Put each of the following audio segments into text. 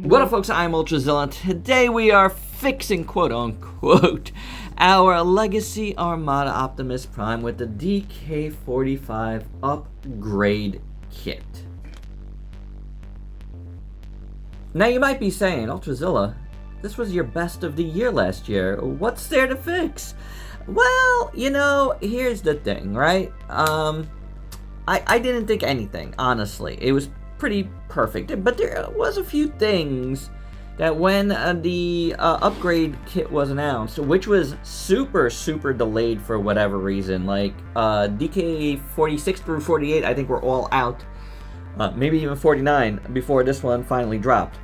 What up, folks? I'm Ultrazilla. Today we are fixing, quote-unquote, our Legacy Armada Optimus Prime with the DK-45 upgrade kit. Now you might be saying, Ultrazilla, this was your best of the year last year. What's there to fix? Well, you know, here's the thing, right? I didn't think anything, honestly. It was pretty perfect, but there was a few things that when the upgrade kit was announced, which was super delayed for whatever reason, like DK-46 through 48 I think were all out, maybe even 49 before this one finally dropped.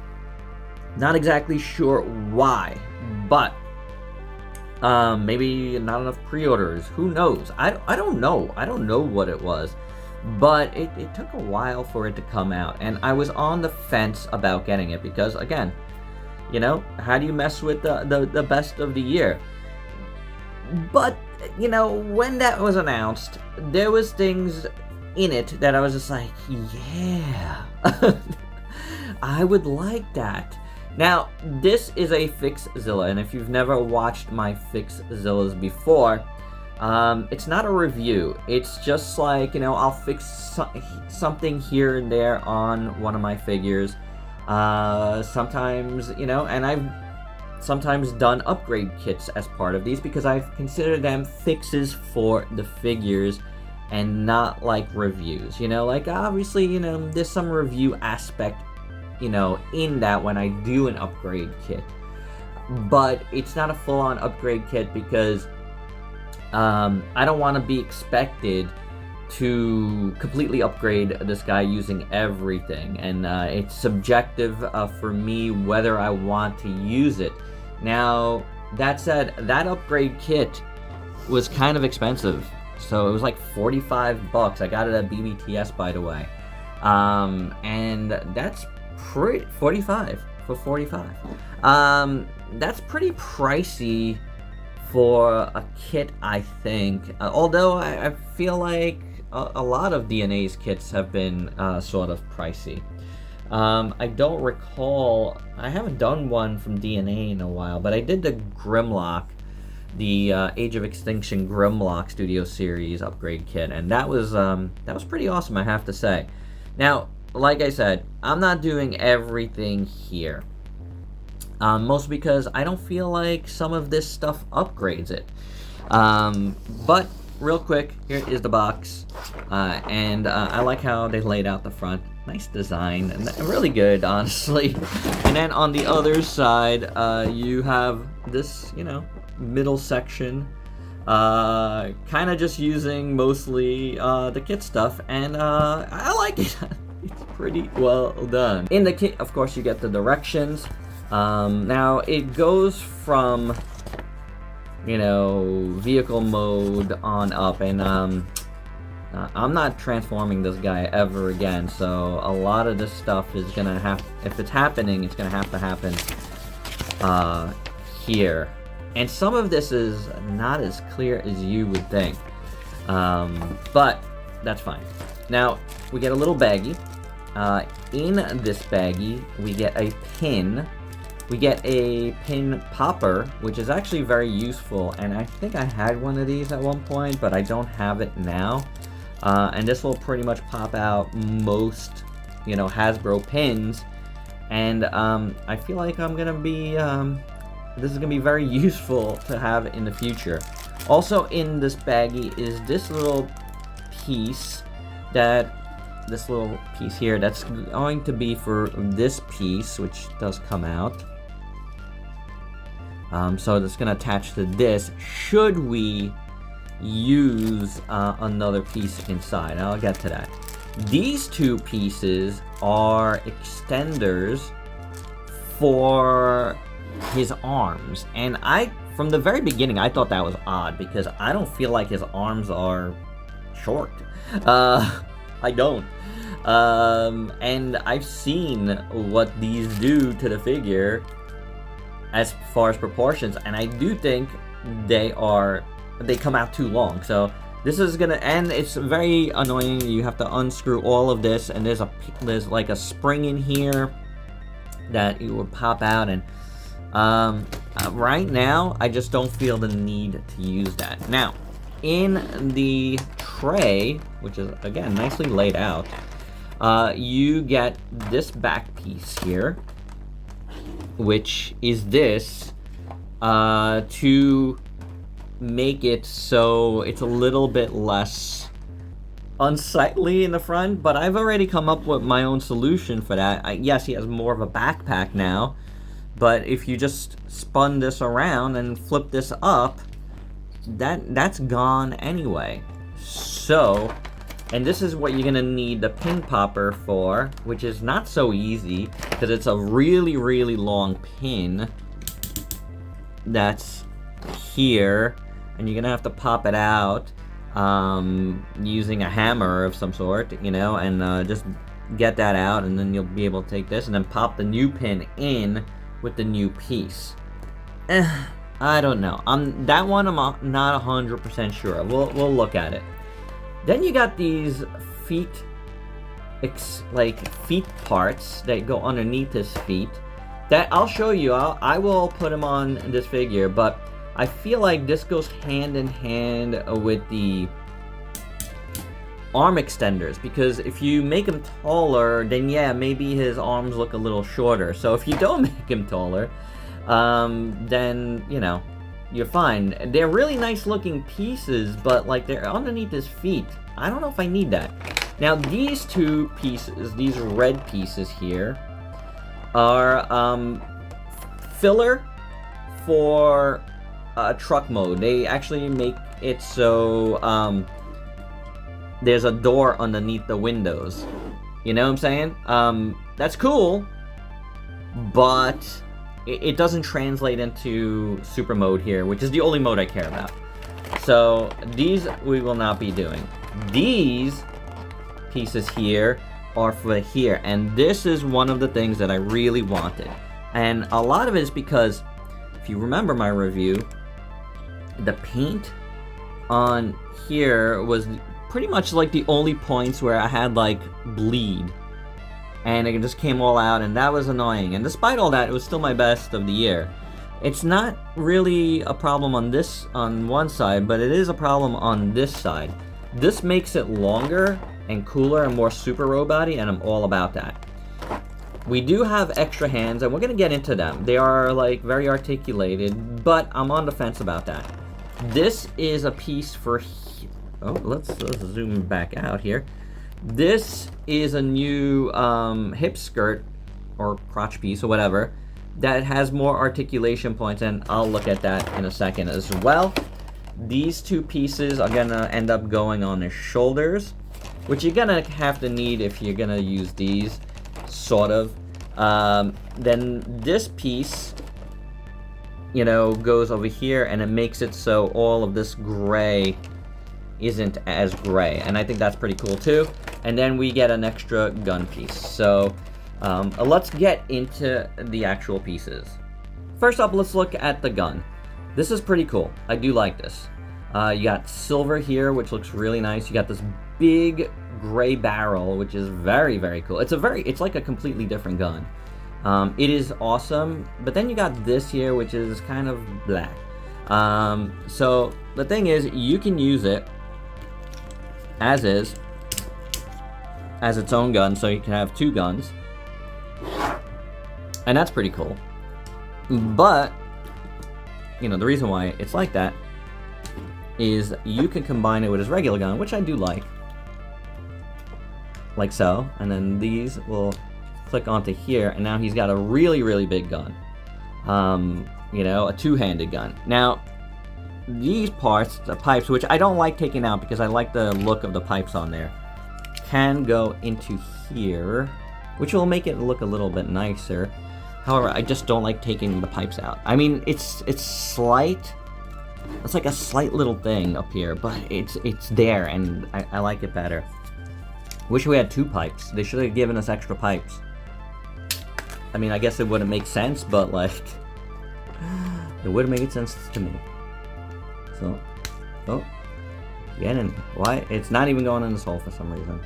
Not exactly sure why, but maybe not enough pre-orders, who knows. I don't know what it was. But it took a while for it to come out, and I was on the fence about getting it because, again, you know, how do you mess with the best of the year? But, you know, when that was announced, there was things in it that I was just like, yeah, I would like that. Now, this is a Fixzilla, and if you've never watched my Fixzillas before, it's not a review. It's just like, you know, I'll fix something here and there on one of my figures. Sometimes, you know, and I've sometimes done upgrade kits as part of these because I consider them fixes for the figures and not like reviews. You know, like obviously, you know, there's some review aspect, you know, in that when I do an upgrade kit. But it's not a full-on upgrade kit because I don't want to be expected to completely upgrade this guy using everything, and it's subjective for me whether I want to use it. Now, that said, that upgrade kit was kind of expensive, so it was like 45 bucks. I got it at BBTS, by the way, and that's pretty 45 for 45. That's pretty pricey for a kit, I think, although I feel like a lot of DNA's kits have been sort of pricey. I don't recall, I haven't done one from DNA in a while, but I did the Grimlock, the Age of Extinction Grimlock Studio Series upgrade kit, and that was pretty awesome, I have to say. Now, like I said, I'm not doing everything here. Mostly because I don't feel like some of this stuff upgrades it. But real quick, here is the box, and I like how they laid out the front. Nice design, and really good, honestly. And then on the other side, you have this, you know, middle section, kind of just using mostly the kit stuff, and I like it. It's pretty well done. In the kit, of course, you get the directions. Now it goes from, you know, vehicle mode on up, and I'm not transforming this guy ever again, so a lot of this stuff is gonna have, if it's happening, it's gonna have to happen here. And some of this is not as clear as you would think, but that's fine. Now we get a little baggie. In this baggie we get a pin. We get a pin popper, which is actually very useful, and I think I had one of these at one point, but I don't have it now. And this will pretty much pop out most, you know, Hasbro pins, and I feel like I'm gonna be, this is gonna be very useful to have in the future. Also in this baggie is this little piece here that's going to be for this piece, which does come out. So it's going to attach to this should we use another piece inside. I'll get to that. These two pieces are extenders for his arms, and from the very beginning I thought that was odd because I don't feel like his arms are short. I don't. And I've seen what these do to the figure as far as proportions, and I do think they come out too long. So this is gonna, and it's very annoying. You have to unscrew all of this, and there's like a spring in here that it would pop out, and right now I just don't feel the need to use that. Now, in the tray, which is again nicely laid out, you get this back piece here, which is this, to make it so it's a little bit less unsightly in the front, but I've already come up with my own solution for that. Yes, he has more of a backpack now, but if you just spun this around and flip this up, that's gone anyway. So, and this is what you're gonna need the pin popper for, which is not so easy because it's a really, really long pin that's here, and you're gonna have to pop it out using a hammer of some sort, you know, and just get that out, and then you'll be able to take this and then pop the new pin in with the new piece. I don't know. That one I'm not 100% sure. We'll look at it. Then you got these feet, like feet parts that go underneath his feet. That I'll show you. I will put them on this figure, but I feel like this goes hand in hand with the arm extenders, because if you make him taller, then yeah, maybe his arms look a little shorter. So if you don't make him taller, then, you know, you're fine. They're really nice looking pieces, but like they're underneath his feet. I don't know if I need that. Now these two pieces, these red pieces here, are filler for truck mode. They actually make it so there's a door underneath the windows. You know what I'm saying? That's cool, but it doesn't translate into super mode here, which is the only mode I care about. So these we will not be doing. These pieces here are for here, and this is one of the things that I really wanted. And a lot of it is because, if you remember my review, the paint on here was pretty much like the only points where I had like bleed, and it just came all out, and that was annoying. And despite all that, it was still my best of the year. It's not really a problem on one side, but it is a problem on this side. This makes it longer and cooler and more super robot-y, and I'm all about that. We do have extra hands, and we're gonna get into them. They are like very articulated, but I'm on the fence about that. This is a piece for, oh, let's zoom back out here. This is a new hip skirt or crotch piece or whatever that has more articulation points, and I'll look at that in a second as well. These two pieces are gonna end up going on his shoulders, which you're gonna have to need if you're gonna use these, sort of. Then this piece, you know, goes over here, and it makes it so all of this gray isn't as gray, and I think that's pretty cool too. And then we get an extra gun piece. So let's get into the actual pieces. First up, let's look at the gun. This is pretty cool. I do like this. You got silver here, which looks really nice. You got this big gray barrel, which is very, very cool. It's like a completely different gun. It is awesome. But then you got this here, which is kind of black. So the thing is, you can use it as is, as its own gun, so you can have two guns. And that's pretty cool. But, you know, the reason why it's like that is you can combine it with his regular gun, which I do like so, and then these will click onto here, and now he's got a really, really big gun. You know, a two-handed gun. Now, these parts, the pipes, which I don't like taking out because I like the look of the pipes on there, can go into here, which will make it look a little bit nicer. However, I just don't like taking the pipes out. I mean, it's slight. It's like a slight little thing up here, but it's there, and I like it better. Wish we had two pipes. They should have given us extra pipes. I mean, I guess it wouldn't make sense, but like, it would have made sense to me. So, oh, get in. Why? It's not even going in this hole for some reason.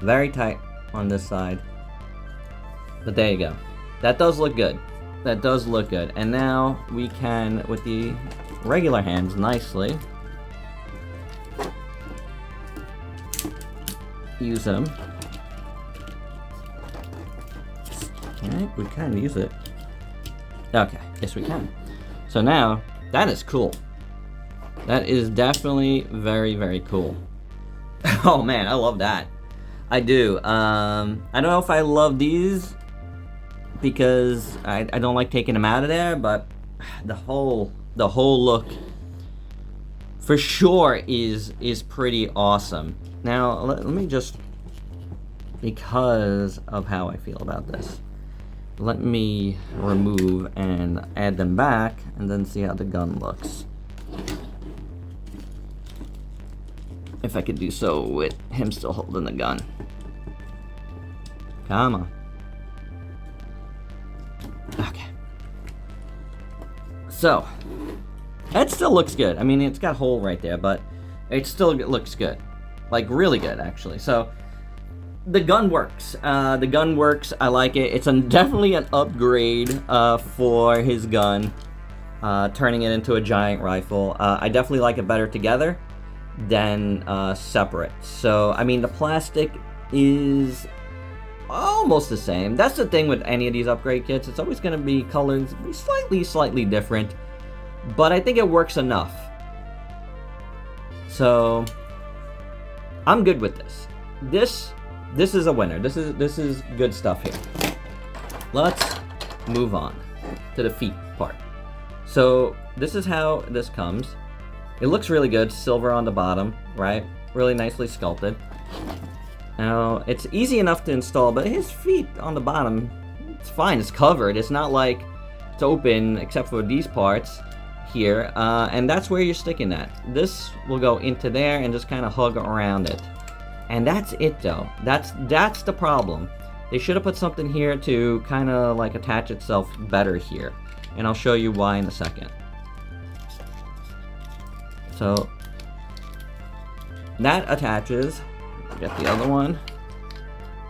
Very tight on this side. But there you go. That does look good. That does look good. And now we can, with the regular hands, nicely use them. Alright, we can use it. Okay, yes we can. So now, that is cool. That is definitely very, very cool. Oh man, I love that. I do. I don't know if I love these because I don't like taking them out of there, but the whole look for sure is pretty awesome. Now let me just, because of how I feel about this, let me remove and add them back and then see how the gun looks. If I could do so with him still holding the gun. Come on. Okay. So, that still looks good. I mean, it's got a hole right there, but it still looks good. Like, really good, actually. So, the gun works. The gun works. I like it. It's definitely an upgrade for his gun. Turning it into a giant rifle. I definitely like it better together than separate. So, I mean, the plastic is almost the same. That's the thing with any of these upgrade kits. It's always going to be colored slightly different. But I think it works enough. So, I'm good with this. This is a winner. This is good stuff here. Let's move on to the feet part. So, this is how this comes. It looks really good, silver on the bottom, right? Really nicely sculpted. Now, it's easy enough to install, but his feet on the bottom, it's fine, it's covered. It's not like it's open except for these parts here, and that's where you're sticking that. This will go into there and just kind of hug around it. And that's it though. That's the problem. They should have put something here to kind of like attach itself better here. And I'll show you why in a second. So that attaches. Get the other one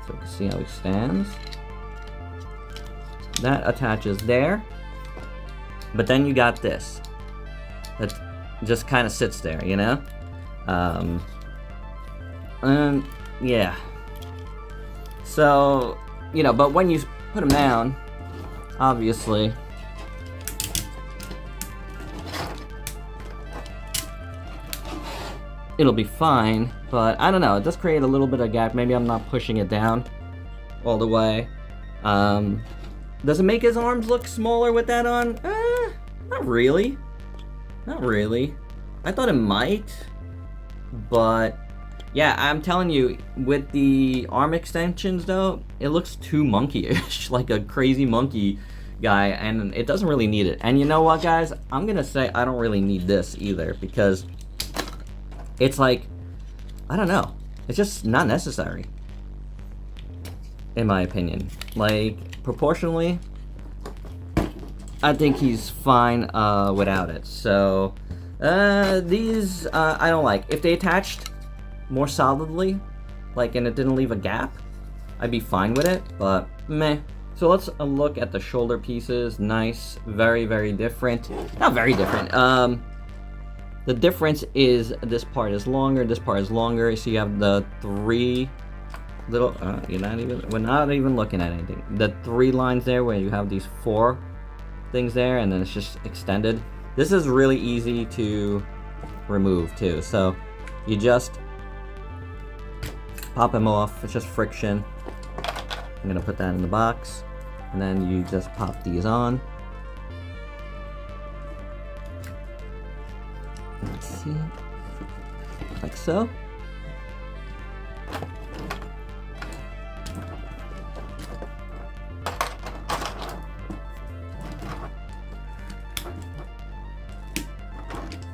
so you can see how he stands. That attaches there. But then you got this. That just kind of sits there, you know? And yeah. So, you know, but when you put them down, obviously, it'll be fine, but I don't know, it does create a little bit of gap. Maybe I'm not pushing it down all the way. Does it make his arms look smaller with that on? Not really. Not really. I thought it might, but yeah, I'm telling you, with the arm extensions though, it looks too monkeyish, like a crazy monkey guy, and it doesn't really need it. And you know what, guys? I'm gonna say I don't really need this either, because it's like, I don't know, it's just not necessary, in my opinion. Like, proportionally, I think he's fine without it. So, these, I don't like. If they attached more solidly, like, and it didn't leave a gap, I'd be fine with it, but meh. So let's look at the shoulder pieces. Nice, very, very different. Not very different. The difference is this part is longer, this part is longer. So you have the three little, we're not even looking at anything. The three lines there where you have these four things there, and then it's just extended. This is really easy to remove too. So you just pop them off. It's just friction. I'm gonna put that in the box, and then you just pop these on. Let's see, like so.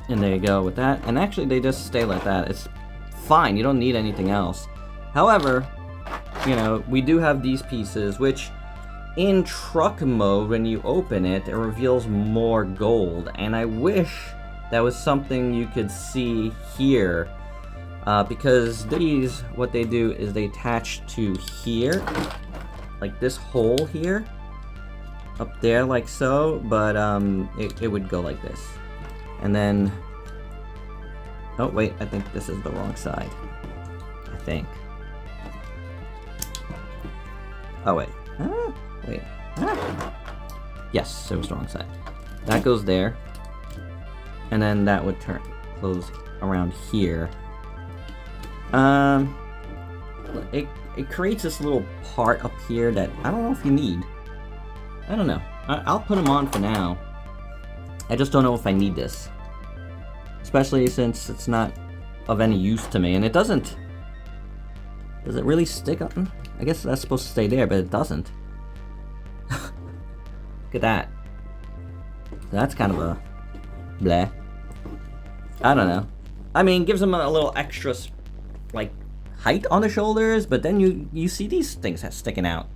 And there you go with that. And actually they just stay like that. It's fine, you don't need anything else. However, you know, we do have these pieces, which in truck mode, when you open it, it reveals more gold. And I wish that was something you could see here, because these, what they do is they attach to here, like this hole here, up there like so, but it would go like this. And then, oh wait, I think this is the wrong side. I think. Oh wait, wait. Yes, it was the wrong side. That goes there, and then that would close around here. It creates this little part up here that I don't know if you need. I don't know. I'll put them on for now. I just don't know if I need this, especially since it's not of any use to me, and it doesn't. Does it really stick on? I guess that's supposed to stay there, but it doesn't. Look at that. That's kind of a bleh. I don't know. I mean, gives them a little extra, like, height on the shoulders, but then you see these things sticking out.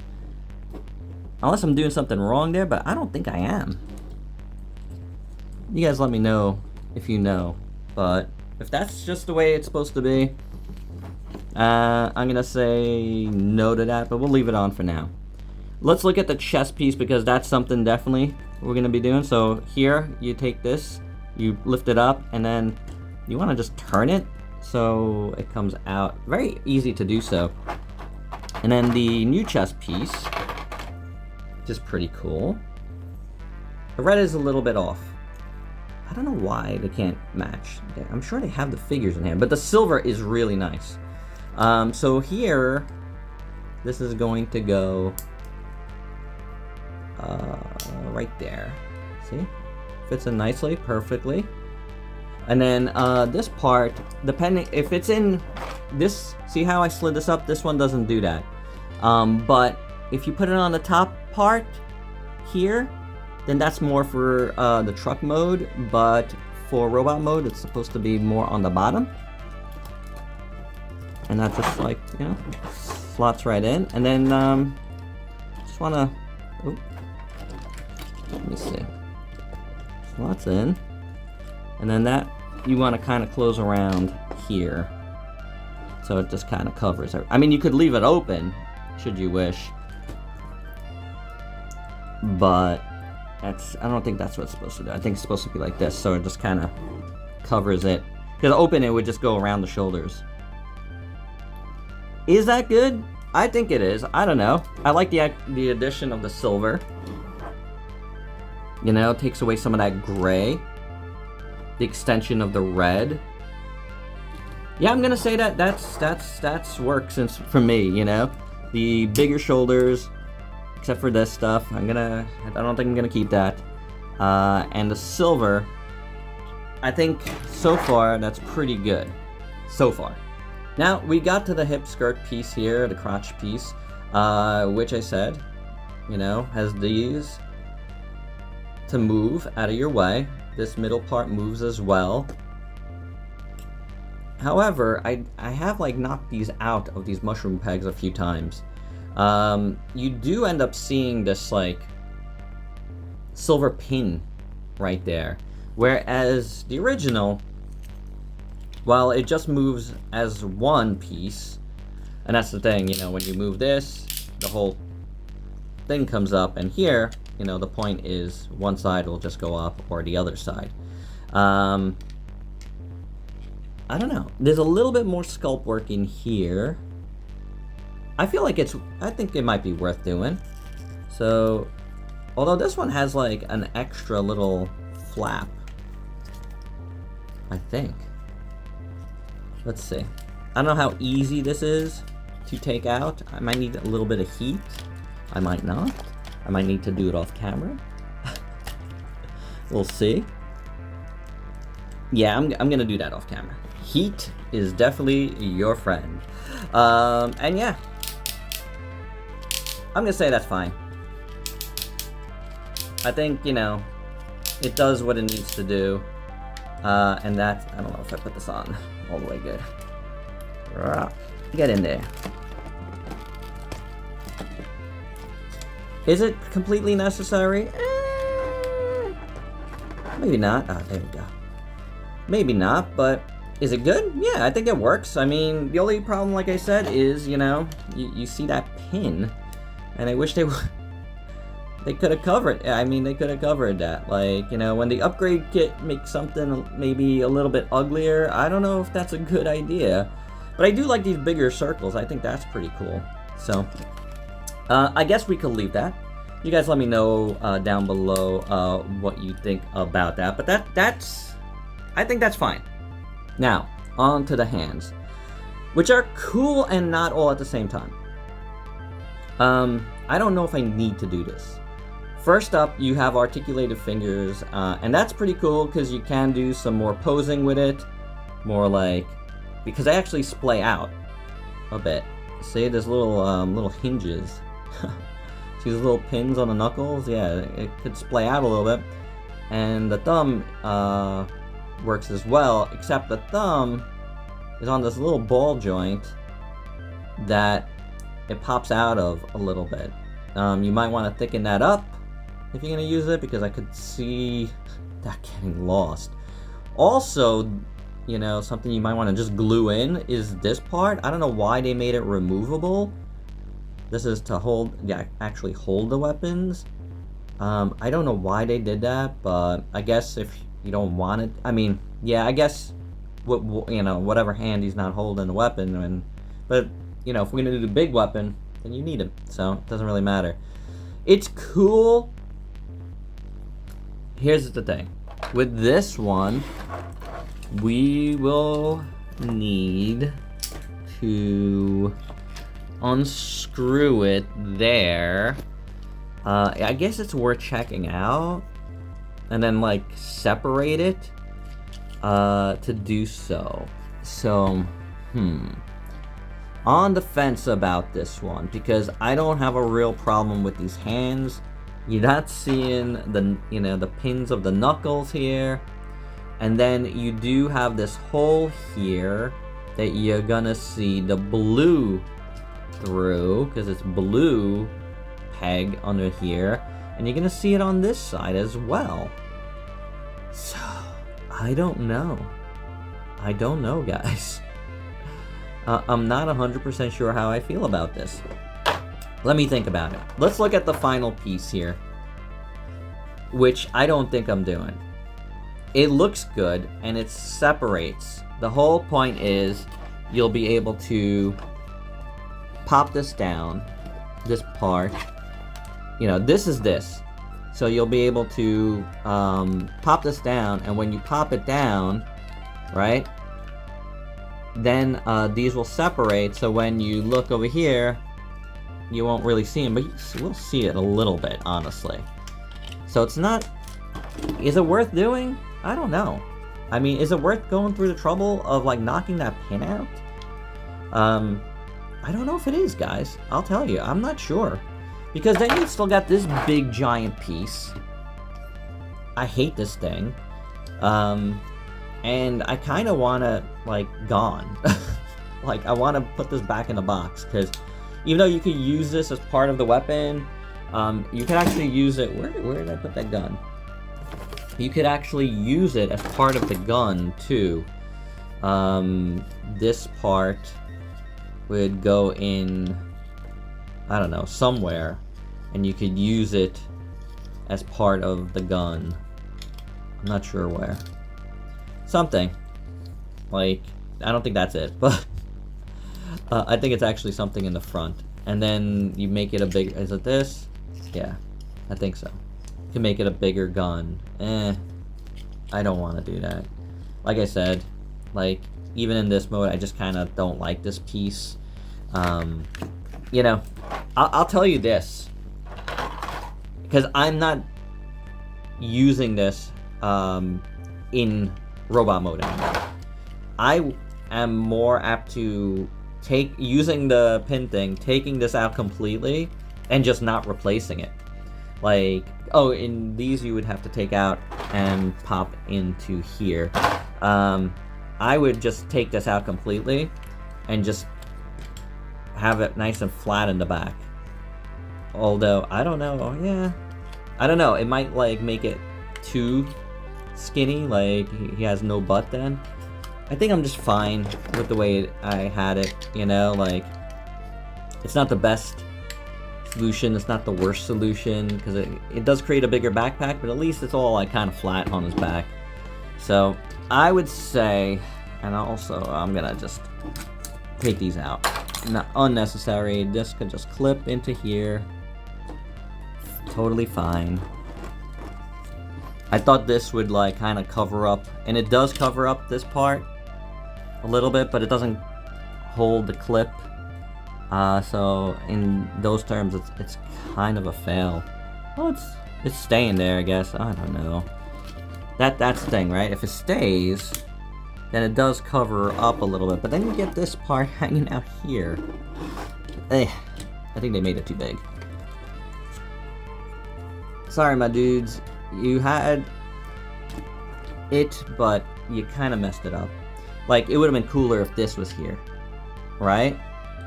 Unless I'm doing something wrong there, but I don't think I am. You guys let me know if you know. But if that's just the way it's supposed to be, I'm gonna say no to that, but we'll leave it on for now. Let's look at the chest piece, because that's something definitely we're gonna be doing. So here, you take this, you lift it up, and then you wanna just turn it so it comes out. Very easy to do so. And then the new chest piece, which is pretty cool. The red is a little bit off. I don't know why they can't match. I'm sure they have the figures in here, but the silver is really nice. So here, this is going to go right there. See? Fits in nicely, perfectly. And then this part, depending if it's in this, see how I slid this up? This one doesn't do that. But if you put it on the top part here, then that's more for the truck mode, but for robot mode, it's supposed to be more on the bottom. And that just, like, you know, slots right in. And then just wanna, oh, let me see, slots in. And then that you want to kind of close around here, so it just kind of covers it. I mean, you could leave it open should you wish, but I don't think that's what it's supposed to do. I think it's supposed to be like this, so it just kind of covers it. Because open it would just go around the shoulders. Is that good? I think it is. I don't know. I like the addition of the silver. You know, it takes away some of that gray. The extension of the red. Yeah, I'm gonna say that's works for me, you know. The bigger shoulders, except for this stuff, I don't think I'm gonna keep that. And the silver, I think so far that's pretty good. So far. Now we got to the hip skirt piece here, the crotch piece, which I said, you know, has these to move out of your way. This middle part moves as well. However, I have like knocked these out of these mushroom pegs a few times. You do end up seeing this like silver pin right there. Whereas the original, while it just moves as one piece, and that's the thing, you know, when you move this, the whole thing comes up, and here, you know, the point is one side will just go up or the other side. I don't know. There's a little bit more sculpt work in here. I feel like I think it might be worth doing. So, although this one has like an extra little flap, I think. Let's see. I don't know how easy this is to take out. I might need a little bit of heat. I might not. I might need to do it off camera. We'll see. Yeah, I'm gonna do that off camera. Heat is definitely your friend. And yeah, I'm gonna say that's fine. I think, you know, it does what it needs to do. And that, I don't know if I put this on all the way good. Get in there. Is it completely necessary? Maybe not. Oh, there we go. Maybe not, but is it good? Yeah, I think it works. I mean, the only problem, like I said, is, you know, you see that pin, And I wish they would. They could have covered. I mean, they could have covered that. Like, you know, when the upgrade kit makes something maybe a little bit uglier, I don't know if that's a good idea. But I do like these bigger circles. I think that's pretty cool. So, I guess we could leave that. You guys let me know down below what you think about that. But I think that's fine. Now, on to the hands, which are cool and not all at the same time. I don't know if I need to do this. First up, you have articulated fingers, and that's pretty cool because you can do some more posing with it. More like, because they actually splay out a bit. See, there's little hinges. See these little pins on the knuckles? Yeah, it could splay out a little bit. And the thumb works as well, except the thumb is on this little ball joint that it pops out of a little bit. You might want to thicken that up if you're going to use it, because I could see that getting lost. Also, you know, something you might want to just glue in is this part. I don't know why they made it removable. This is to hold, yeah, actually hold the weapons. I don't know why they did that, but I guess if you don't want it, I mean, yeah, I guess, you know, whatever hand he's not holding the weapon, but, you know, if we're going to do the big weapon, then you need him, so it doesn't really matter. It's cool. Here's the thing. With this one, we will need to unscrew it there. I guess it's worth checking out. And then, like, separate it to do so. So, on the fence about this one, because I don't have a real problem with these hands. You're not seeing the, you know, the pins of the knuckles here. And then you do have this hole here that you're gonna see the blue through, because it's blue peg under here. And you're gonna see it on this side as well. So, I don't know. I don't know, guys. I'm not 100% sure how I feel about this. Let me think about it. Let's look at the final piece here, which I don't think I'm doing. It looks good, and it separates. The whole point is you'll be able to pop this down, this part. You know, this is this. So you'll be able to pop this down, and when you pop it down, right, then these will separate, so when you look over here, you won't really see them, but you will see it a little bit, honestly. So it's not... Is it worth doing? I don't know. I mean, is it worth going through the trouble of, like, knocking that pin out? I don't know if it is, guys. I'll tell you. I'm not sure. Because then you still got this big, giant piece. I hate this thing. And I kind of want to, like, gone. Like, I want to put this back in the box, because even though you could use this as part of the weapon, you can actually use it... Where did I put that gun? You could actually use it as part of the gun, too. This part would go in, I don't know, somewhere, and you could use it as part of the gun. I'm not sure where. Something. Like, I don't think that's it, but I think it's actually something in the front. And then you make it a big... Is it this? Yeah, I think so. You can make it a bigger gun. I don't want to do that. Like I said, like, even in this mode, I just kind of don't like this piece. You know, I'll tell you this, because I'm not using this in robot mode anymore. I am more apt to using the pin thing, taking this out completely, and just not replacing it. Like, oh, in these you would have to take out and pop into here. I would just take this out completely and just have it nice and flat in the back. Although, I don't know, yeah. I don't know, it might, like, make it too skinny, like, he has no butt then. I think I'm just fine with the way I had it, you know, like, it's not the best solution. It's not the worst solution, because it does create a bigger backpack, but at least it's all like kind of flat on his back. So I would say, and also I'm gonna just take these out. Not unnecessary. This could just clip into here. Totally fine. I thought this would like kind of cover up, and it does cover up this part a little bit, but it doesn't hold the clip. So in those terms, it's kind of a fail. Well, it's staying there, I guess. I don't know. That's the thing, right? If it stays, then it does cover up a little bit, but then you get this part hanging out here. I think they made it too big. Sorry, my dudes. You had it, but you kind of messed it up. Like, it would have been cooler if this was here, right?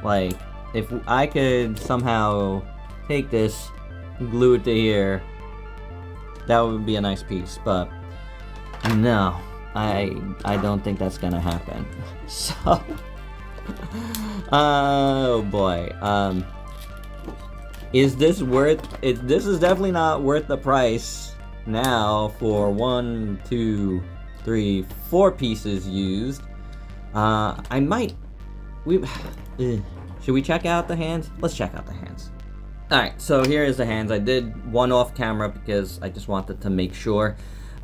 Like, if I could somehow take this, glue it to here, that would be a nice piece, but no. I don't think that's gonna happen. So, oh boy. Is this worth it? This is definitely not worth the price now for 1, 2, 3, 4 pieces used. I might. Should we check out the hands? Let's check out the hands. Alright, so here is the hands. I did one off camera because I just wanted to make sure.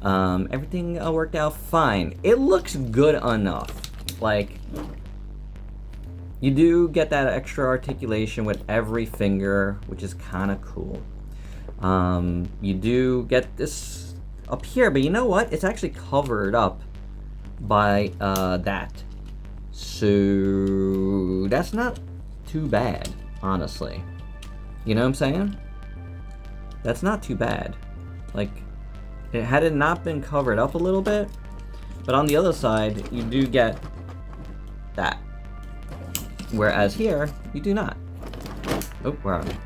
Everything worked out fine. It looks good enough. Like, you do get that extra articulation with every finger, which is kind of cool. You do get this up here, but you know what? It's actually covered up by that. So that's not too bad, honestly. You know what I'm saying? That's not too bad. Like, had it not been covered up a little bit, but on the other side, you do get that. Whereas here, you do not. Oh, where are we?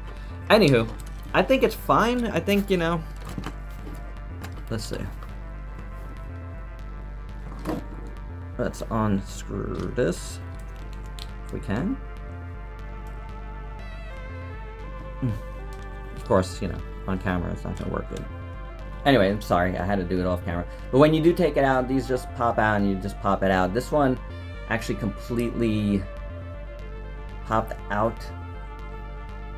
Anywho, I think it's fine. I think, you know, let's see. Let's unscrew this, if we can. Of course, you know, on camera, it's not gonna work good. Anyway, I'm sorry, I had to do it off camera. But when you do take it out, these just pop out and you just pop it out. This one actually completely popped out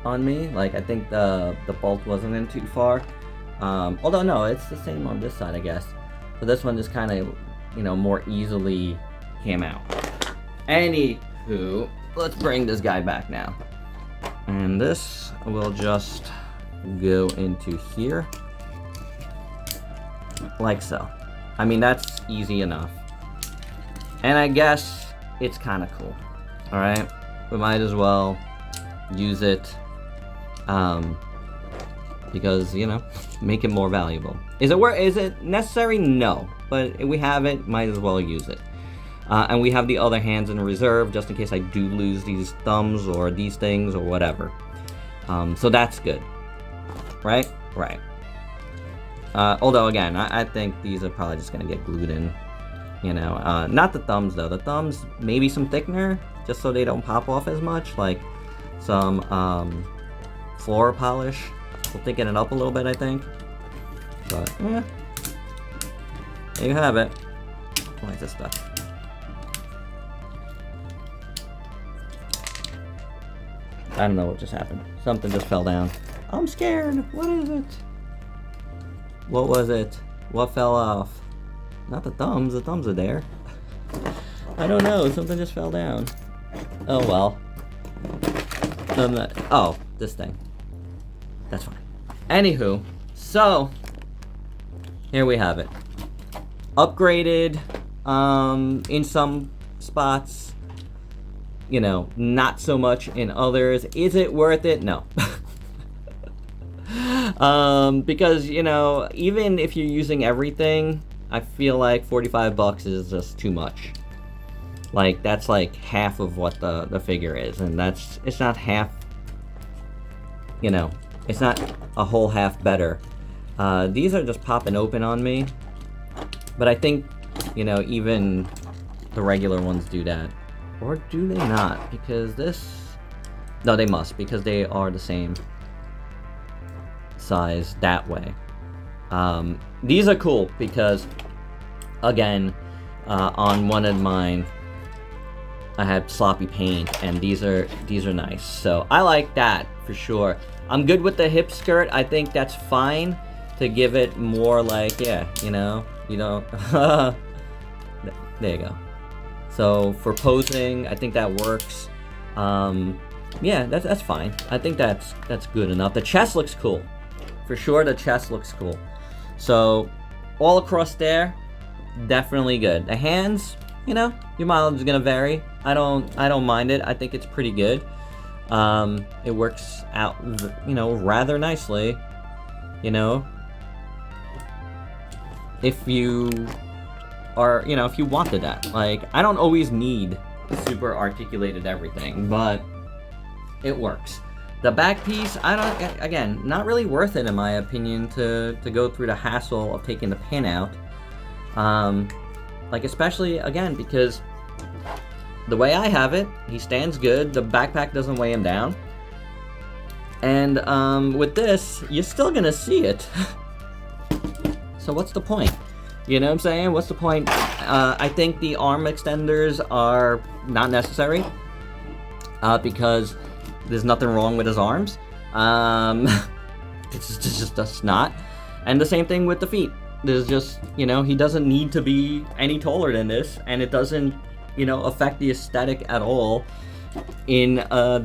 on me. Like, I think the bolt wasn't in too far. Although, no, it's the same on this side, I guess. So this one just kind of, you know, more easily came out. Anywho, let's bring this guy back now. And this will just go into here. Like so. I mean, that's easy enough. And I guess it's kind of cool. Alright? We might as well use it. Because, you know, make it more valuable. Is it necessary? No. But if we have it, might as well use it. And we have the other hands in reserve, just in case I do lose these thumbs or these things or whatever. So that's good. Right? Right. Although, again, I think these are probably just going to get glued in. You know, not the thumbs, though. The thumbs, maybe some thickener, just so they don't pop off as much. Like some floor polish. We'll thicken it up a little bit, I think. But, yeah. There you have it. I like this stuff. I don't know what just happened. Something just fell down. I'm scared. What is it? What was it? What fell off? Not the thumbs. The thumbs are there. I don't know. Something just fell down. Oh, well. Oh, this thing. That's fine. Anywho, so here we have it. Upgraded in some spots. You know, not so much in others. Is it worth it? No. Because, you know, even if you're using everything, I feel like 45 bucks is just too much. Like, that's like half of what the figure is, and it's not half, you know, it's not a whole half better. These are just popping open on me, but I think, you know, even the regular ones do that. Or do they not? Because this... No, they must, because they are the same. size that way. These are cool because, again, on one of mine, I had sloppy paint, and these are nice. So I like that for sure. I'm good with the hip skirt. I think that's fine to give it more like, yeah, you know, there you go. So for posing, I think that works. Yeah, that's fine. I think that's good enough. The chest looks cool. For sure, the chest looks cool. So all across there, definitely good. The hands, you know, your mileage is gonna vary. I don't mind it. I think it's pretty good. It works out, you know, rather nicely. You know, if you are, you know, if you wanted that. Like, I don't always need super articulated everything, but it works. The back piece, again, not really worth it in my opinion to go through the hassle of taking the pin out. Like, especially, again, because the way I have it, he stands good, the backpack doesn't weigh him down. And with this, you're still gonna see it. So what's the point? You know what I'm saying? What's the point? I think the arm extenders are not necessary. Because there's nothing wrong with his arms. It's just not. And the same thing with the feet. There's just, you know, he doesn't need to be any taller than this, and it doesn't, you know, affect the aesthetic at all in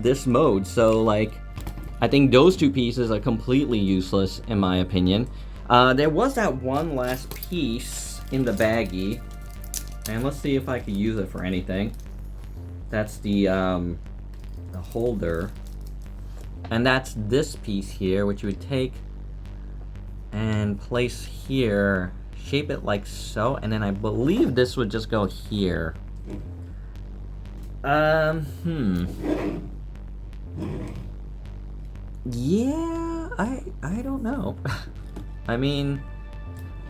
this mode. So, like, I think those two pieces are completely useless, in my opinion. There was that one last piece in the baggie, and let's see if I could use it for anything. That's the holder, and that's this piece here, which you would take and place here, shape it like so, and then I believe this would just go here. Yeah, I don't know. I mean,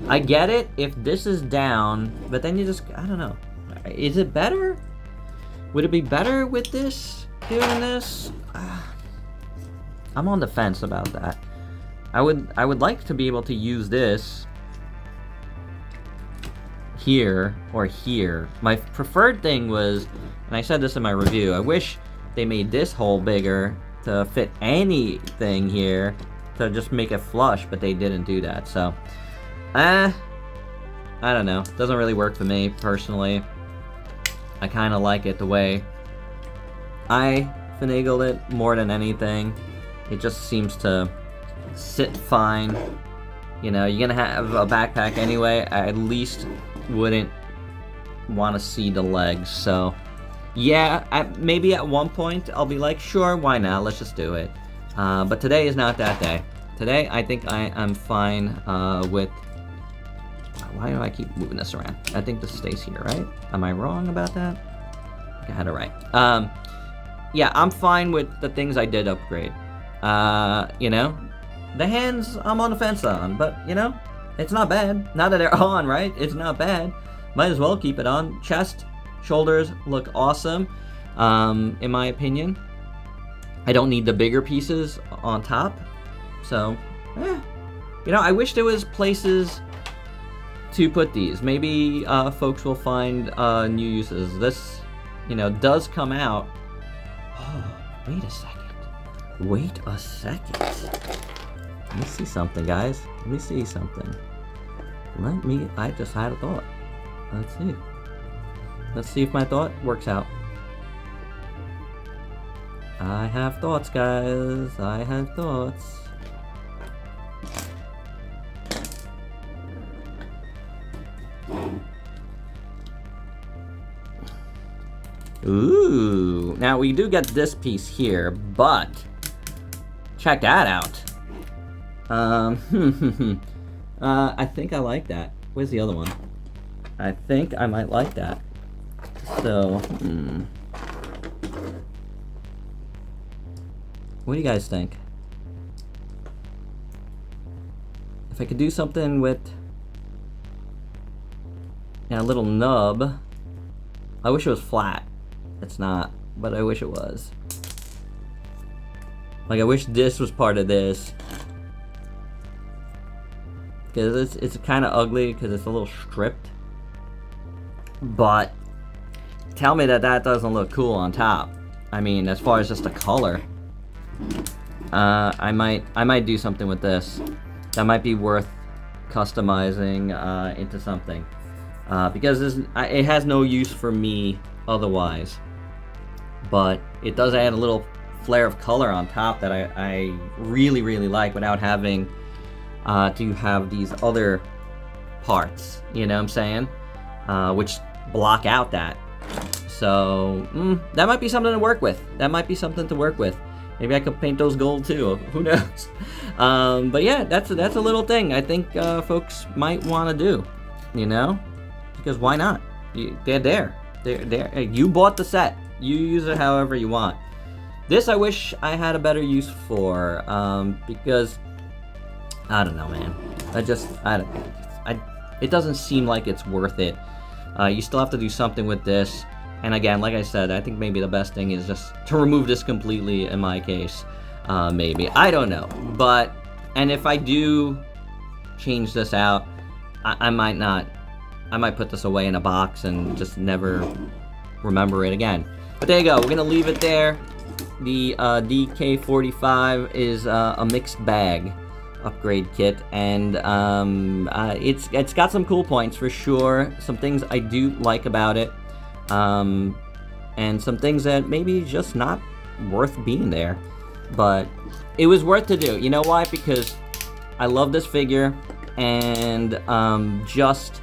I get it if this is down, but then you just, I don't know. Is it better? Would it be better with this, doing this? I'm on the fence about that. I would like to be able to use this here or here. My preferred thing was, and I said this in my review, I wish they made this hole bigger to fit anything here, to just make it flush, but they didn't do that. So, I don't know. Doesn't really work for me personally. I kind of like it the way I finagled it more than anything. It just seems to sit fine. You know, you're gonna have a backpack anyway. I at least wouldn't want to see the legs. So, yeah, maybe at one point I'll be like, sure, why not? Let's just do it. But today is not that day. Today, I think I am fine with... Why do I keep moving this around? I think this stays here, right? Am I wrong about that? I think I had it right. Yeah, I'm fine with the things I did upgrade. You know? The hands, I'm on the fence on, but, you know, it's not bad. Now that they're on, right? It's not bad. Might as well keep it on. Chest, shoulders look awesome, in my opinion. I don't need the bigger pieces on top. So, you know, I wish there was places to put these. Maybe folks will find new uses. This, you know, does come out. Oh, wait a second. Wait a second. Let me see something, guys. Let me see something. I just had a thought. Let's see. Let's see if my thought works out. I have thoughts, guys. I have thoughts. Ooh. Now, we do get this piece here, but check that out. I think I like that. Where's the other one? I think I might like that. So, what do you guys think? If I could do something with a little nub. I wish it was flat. It's not, but I wish it was. Like, I wish this was part of this, because it's kind of ugly because it's a little stripped. But tell me that doesn't look cool on top. I mean, as far as just the color, I might do something with this. That might be worth customizing into something, because it has no use for me otherwise. But it does add a little flare of color on top that I really, really like without having to have these other parts, you know what I'm saying? Which block out that. So, that might be something to work with. Maybe I could paint those gold too. Who knows? But yeah, that's a little thing I think folks might want to do, you know? Because why not? They're there. You bought the set. You use it however you want. This I wish I had a better use for, because I don't know, man. It doesn't seem like it's worth it. You still have to do something with this. And again, like I said, I think maybe the best thing is just to remove this completely in my case. Maybe. I don't know. But, and if I do change this out, I might not. I might put this away in a box and just never remember it again. But there you go. We're going to leave it there. The DK-45 is a mixed bag upgrade kit, and it's got some cool points for sure. Some things I do like about it, and some things that maybe just not worth being there, but it was worth to do. You know why? Because I love this figure, and just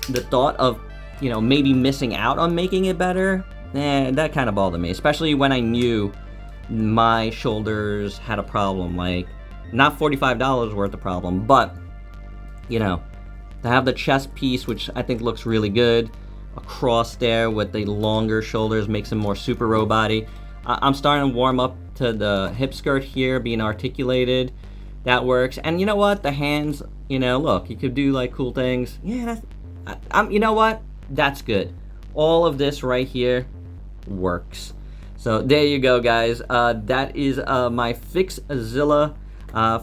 the thought of, you know, maybe missing out on making it better, that kind of bothered me, especially when I knew my shoulders had a problem. Like, not $45 worth of problem, but, you know, to have the chest piece, which I think looks really good, across there with the longer shoulders, makes him more super robot-y. I'm starting to warm up to the hip skirt here being articulated. That works. And you know what? The hands, you know, look, you could do like cool things. Yeah, you know what? That's good. All of this right here works. So there you go, guys. That is my Fixzilla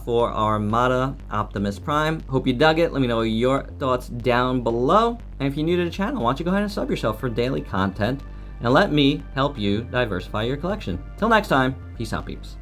for Armada Optimus Prime. Hope you dug it. Let me know your thoughts down below. And if you're new to the channel, why don't you go ahead and sub yourself for daily content and let me help you diversify your collection. Till next time, peace out, peeps.